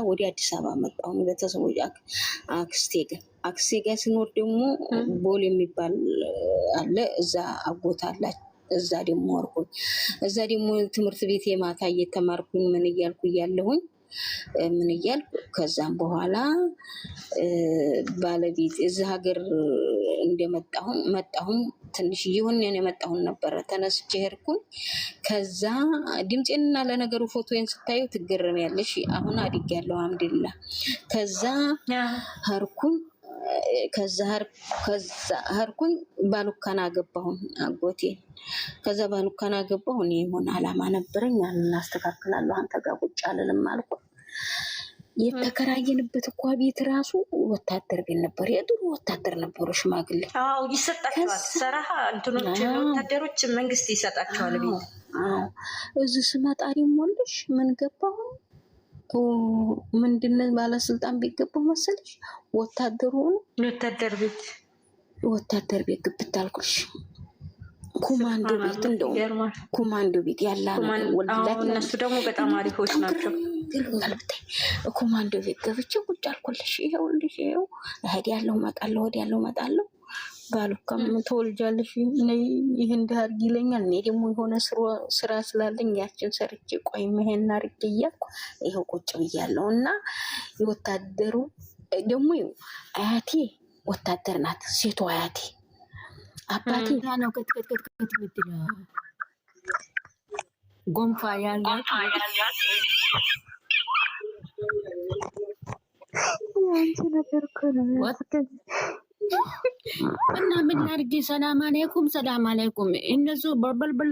ወደ አዲስ አበባ መጣሁ። ቤተሰቦች አክስቴ ጋር ስኖር ደግሞ ቦሌ የሚባል አለ። እዛ አጎት አላች። እዛ ደግሞ ወርኩኝ። እዛ ደግሞ ትምህርት ቤት የማታ እየተማርኩኝ ምን እያልኩ እያለሁኝ ምን እያልኩ ከዛም በኋላ ባለቤት እዚህ ሀገር መጣሁኝ። ትንሽ ይሁን እኔ መጣሁን ነበር ተነስቼ ሄድኩኝ። ከዛ ድምጼንና ለነገሩ ፎቶዬን ስታዩ ትገረሚያለሽ። አሁን አድጌያለሁ አልሐምዱሊላህ። ከዛ ሄድኩኝ ባሉካና ገባሁኝ አጎቴን። ከዛ ባሉካና ገባሁ። እኔ የሆነ አላማ ነበረኝ እናስተካክላለሁ አንተ ጋር ቁጭ አልልም አልኩ። የተከራየንበት እኮ ቤት ራሱ ወታደር ቤት ነበር። የድሮ ወታደር ነበሩ ሽማግሌ። አዎ ይሰጣቸዋል። ሰራሃ እንትኖች ወታደሮች መንግስት ይሰጣቸዋል ቤት። እዚህ ስመጣ ሞልሽ ምን ገባሁ ምንድነው ባለስልጣን ቤት ገባሁ መሰለሽ። ወታደር ቤት ግብት አልኩሽ። ኮማንዶ ቤት እንደው ኮማንዶ ቤት ያላ ወላሂ እነሱ ደግሞ በጣም አሪፎች ናቸው። ኮማንዶ ቤት ገብቼ ቁጭ አልኩልሽ። ይኸውልሽ እሄዳለሁ እመጣለሁ ባሉካም ተወልጃለሽ ይሄ እንዳርግ ይለኛል። እኔ ደግሞ የሆነ ስራ ስላለኝ ያችን ሰርቼ ቆይ መሄን አርግ እያልኩ ይኸው ቁጭ ብያለሁ። እና የወታደሩ ደግሞ አያቴ ወታደር ናት። ሴቷ አያቴ አባቴ ነው ከትከት ምትለው ጎንፋ ያላት አንቺ ነገር ከሆነ እና ምን አድርጌ ሰላም አለይኩም እነሱ በልበል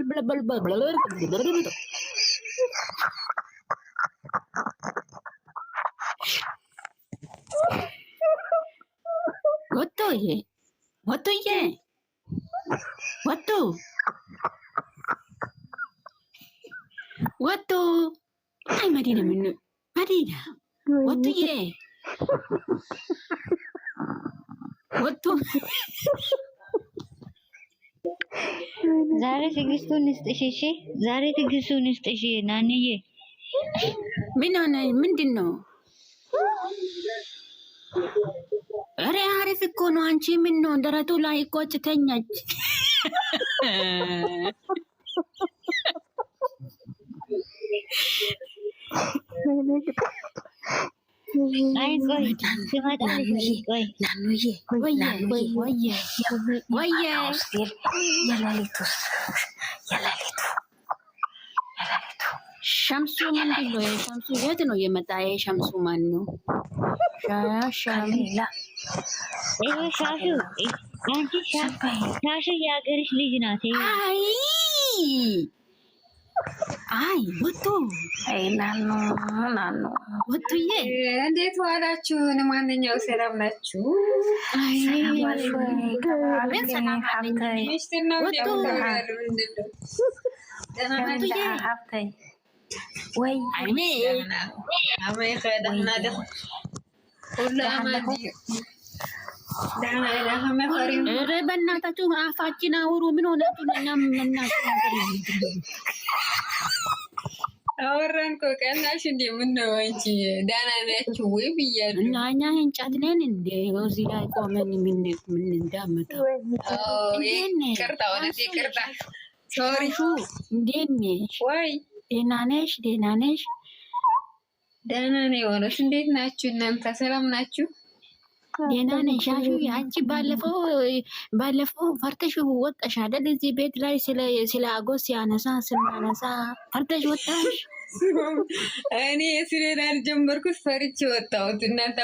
ወጥቶ አይ መዲና ወጥቶ ዛሬ ትዕግስቱን ይስጥሽ። እሺ ዛሬ ትዕግስቱን ይስጥሽ ናንዬ። ምን ሆነ? ምንድን ነው? ኧረ አሪፍ እኮ ነው። አንቺ ምን ነው ደረቱ ላይ እኮ ተኛች። አይ ቆይ ትመጣለሽ። ቆይ ናኑዬ የሌሊቱ ሸምሱ ምንድን ነው? የሸምሱ የት ነው የመጣ? የሸምሱ ማን ነው? ሻሻሚላ ሻሹ የሀገርሽ ልጅ ናት። አይ ወጡ ናኑ ወጡዬ እንዴት ዋላችሁ? ማንኛው ሰላም ናችሁ? ኧረ በእናታችሁ አፋችን አውሩ። ምን ሆናችሁ ነው? እኛም አወራን እኮ ቀናሽ እንዴ? ምነው አንቺ ደህና ናችሁ ወይ ብያለሁ። እና እኛ እንጨት ነን እንዴ? እዚህ ላይ ቆመን ምን እንዳመጣው ይቅርታ ሶሪ። እንዴት ነሽ? ወይ ደህና ነሽ? ደህና ነኝ። የሆነሽ እንዴት ናችሁ እናንተ? ሰላም ናችሁ? ደህና ነኝ። ሻሹ አንቺ ባለፈው ፈርተሽ ወጣሽ አይደል? እዚህ ቤት ላይ ስለ አጎስ ስናነሳ ፈርተሽ ወጣሽ። እኔ ስሌላ አልጀመርኩት ፈርቼ ወጣሁት። እናንተ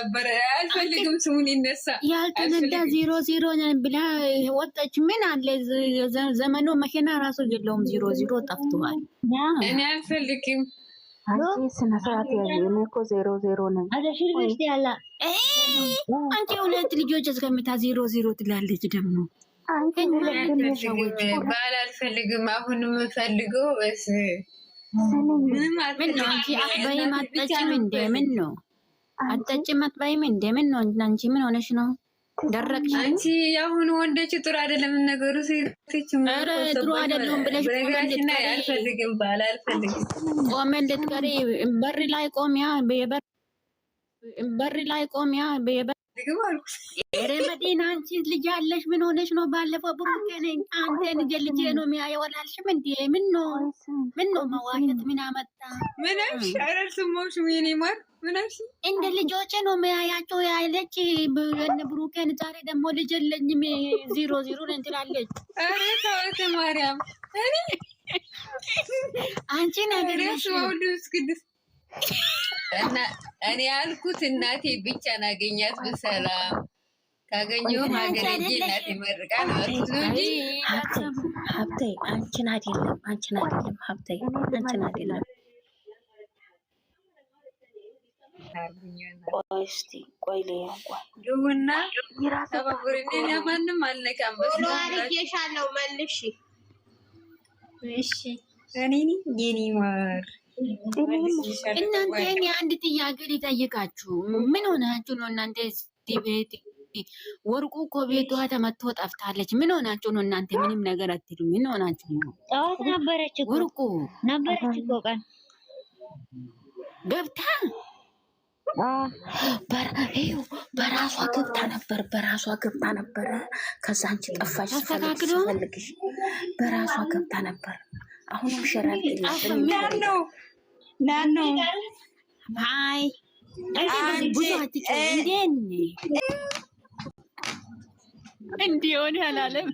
አልፈልግም ስሙን ይነሳ ያልተነዳ 00 ብላ ወጣች። ምን አለ ዘመኑ መኪና ራሱ የለውም። 00 ጠፍቷል። እኔ አልፈልግም። አንቺ ስነ ስርዓት ያዥ። እኔ እኮ 00 ነኝ። አንቺ ሁለት ልጆች እስከምታ 00 ትላለች። ደግሞ ባል አልፈልግም። አሁን የምፈልገው ምንም አንቺ አትበይም አትጠጪም እንደ ምን ነው? አትጠጪም አትበይም እንደ ምን ነው? አንቺ ምን ሆነሽ ነው? ደረቅሽ አንቺ። ያሁኑ ወንዶች ጥሩ አይደለም ነገሩ። ሴቶች ኧረ ጥሩ አይደለም ብለሽ አልፈልግም። ባል አልፈልግም። ቆመን ልትቀሪ በር ላይ ቆሚያ በር ላይ ቆሚያ ኧረ መዲና አንቺ ልጅ አለሽ ምን ሆነሽ ነው? ባለፈው ብሩኬ ነኝ አንተን ገልጄ ነው የሚያየው አላልሽም እንዴ? ምን ነው መዋሸት ምን አመጣ? ምንሽ አልሰማሁሽም የኔ ማር ምንሽ እንደ ልጆቼ ነው የሚያያቸው ያለች በእነ ብሩኬን። ዛሬ ደግሞ ልጅ የለኝም 0-0 ነን ትላለች። ኧረ ተወት ማርያም አንቺ ነገርሽ እና እኔ ያልኩት እናቴ ብቻ ናገኛት በሰላም ካገኘው ሀገር እንጂ እናቴ መርቃ ነው እንጂ ሀብቴ አንቺን አይደለም ሀብቴ አንቺን አይደለም። ቆይ እስኪ ቆይ ግቡና ተባብሩኝ። ማንም አልነካም። አርጌሻለሁ መልሽ። እሺ እኔ የኔ ማር እናንተ የአንድ ጥያቄ ሊጠይቃችሁ፣ ምን ሆናችሁ ነው እናንተ? እዚህ ቤት ወርቁ እኮ ቤቷ ተመቶ ጠፍታለች። ምን ሆናችሁ ነው እናንተ? ምንም ነገር አትሉ። ምን ሆናችሁ ነው? ጠዋት ነበረች እኮ ወርቁ ነበረች እኮ ቀን ገብታ በራሷ ገብታ ነበር። ከዛ አንቺ ጠፋሽ ፈልግሽ በራሷ ገብታ ነበር። አሁንም ሸራል ናኖ አይ ብዙ አትጨኝ እንዲሆን አላለም።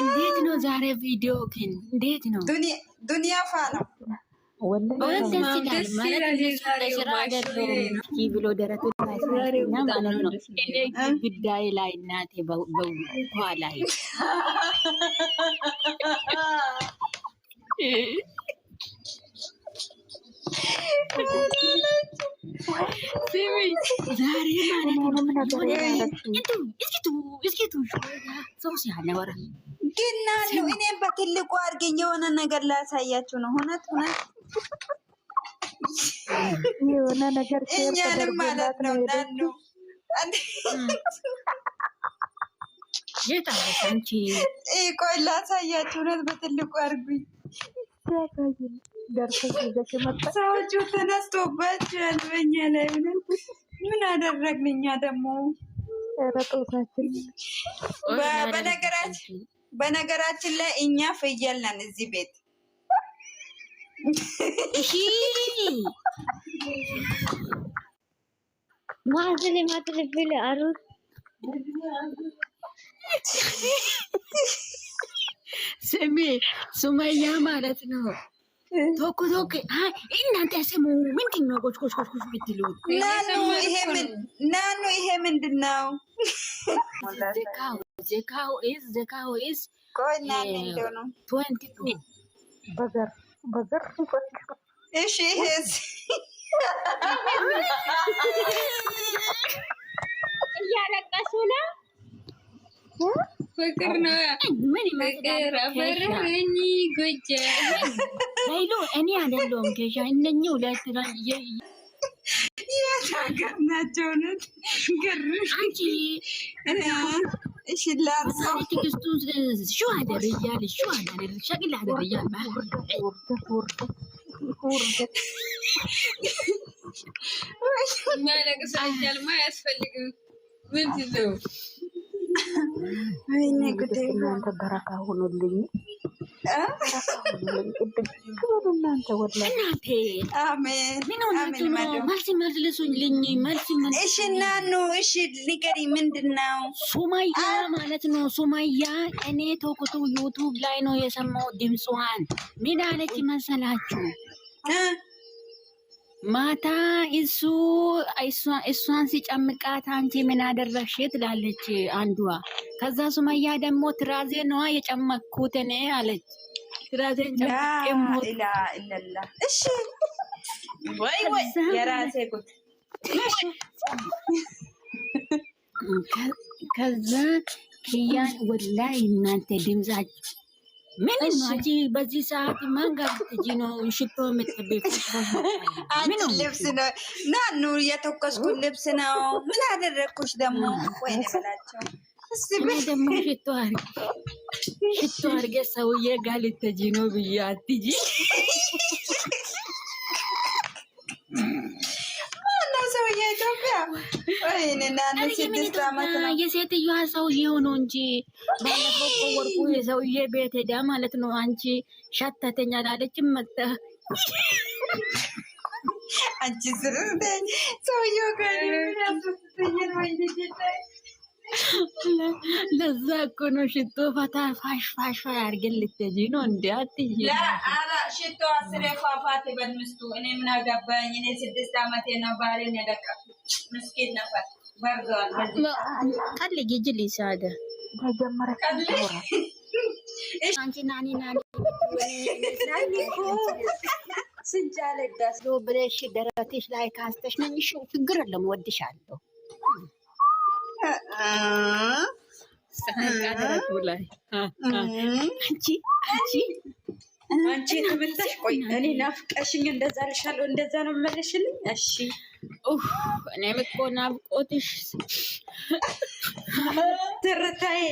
እንዴት ነው ዛሬ ቪዲዮ ግን እንዴት ነው? ዱንያ ፋ ነው ብሎ ደረቱ ማለት ነው። ጉዳይ ላይ እናቴ ላይ ዛሬ ማለት ሰው ሲያነወራ ግና ነው። እኔም በትልቁ አድርገኝ የሆነ ነገር ላሳያችሁ ነው። እውነት የሆነ ነገር እኛንም ማለት ነው። ናኑ አንቺ ቆይ ላሳያችሁ። እውነት በትልቁ አድርጉኝ። ሰዎቹ ተነስቶባቸዋል በኛ ላይ። ምን አደረግን እኛ ደግሞ? በነገራችን ላይ እኛ ፍየል ነን እዚህ ቤት። ማዝል ማትልፍል አሩት ስሚ ሱመያ ማለት ነው። ቶክ እናንተ ስሙ። ምንድን ነው ጎች ብትሉት? ናኑ ይሄ ምንድን ነው? ዘካው ኢዝ ቆይ ናኑ እንደው ነው 22 በገር እሺ ይሄስ እያለቀሱ ነው። ፍቅር ነው። ምን ፍቅር አፈረኝ ጎጃ ላይሉ እኔ አይደለሁም ከሻ እነኚህ ሁለት ያታገር ናቸው። እውነት ግርሽ አንቺ እሺ ላርሰው ትግስቱ ሹ አደርያል ሸግል አደርያል ማለቅሳኛል ማ ያስፈልግም ምንድን ነው? ወይኔ ጉዴ! እናንተ በረካ ሆኖልኝ እናንተ ወላሂ አሜን ምን ሆናችሁ ነው? መልስ መልሱልኝ። እሺ ናኑ እሺ ንገሪ፣ ምንድን ነው? ሱመያ ማለት ነው። ሱመያ እኔ ቶክቱ ዩቱብ ላይ ነው የሰማው ድምፅዋን። ምን አለች መሰላችሁ? ማታ እሷን ሲጨምቃት አንቺ ምን አደረግሽ ትላለች አንዷ። ከዛ ሱመያ ደግሞ ትራዜ ነዋ የጨመቅኩት እኔ አለች። ትራዜን ጨምቄ ኢላላ እሺ ወይ የራሴ ጉድ። ከዛ ክያን ወላሂ እናንተ ድምጻችሁ ምን ማጂ በዚህ ሰዓት ማን ጋር ትጂ ነው ሽቶ የምትጠብቁ? አንቺ ልብስ ነው ናኑ የተኮስኩት ልብስ ነው። ምን አደረግኩሽ ደግሞ? ወይኔ በላቸው እኔ ደግሞ ሽቶ አድርጌ ሰውዬ ጋር ልትጂ ነው ብዬ አትጂ የሴትዮዋ ሰውዬው ነው እንጂ ባለፈው ወርቁ የሰውዬ ቤት ሄዳ ማለት ነው። አንቺ ሻታተኛ ላለችም መጣ አንቺ ስር ሰውዬው ጋር ለዛ እኮ ነው ሽቶ ፈታ ፋሽ ፋሽ አድርገን ልትሄጂ ነው እንዴ? አትይ ኧረ ሽቶ አስሬ ፏፏቴ በምስቱ እኔ ምን አገባኝ? እኔ 6 ዓመቴ ነው ባሌን የለቀኩት። ምስኪን ነበር በርዷል። ቀልጊ ጅሊ ሳደ ተጀመረ አንቺ ናኒ ስንጃለዳስ ሎ ብለሽ ደረትሽ ላይ ካስተሽ ነኝ ችግር የለም ወድሻለሁ። ደረቱ ላይ አንቺ ተመታሽ። ቆይ እኔ ናፍቀሽኝ እንደዛ ልሻለሁ። እንደዛ ነው መለሽልኝ። እሺ እኔ እኮ ናፍቆትሽ ትርታዬ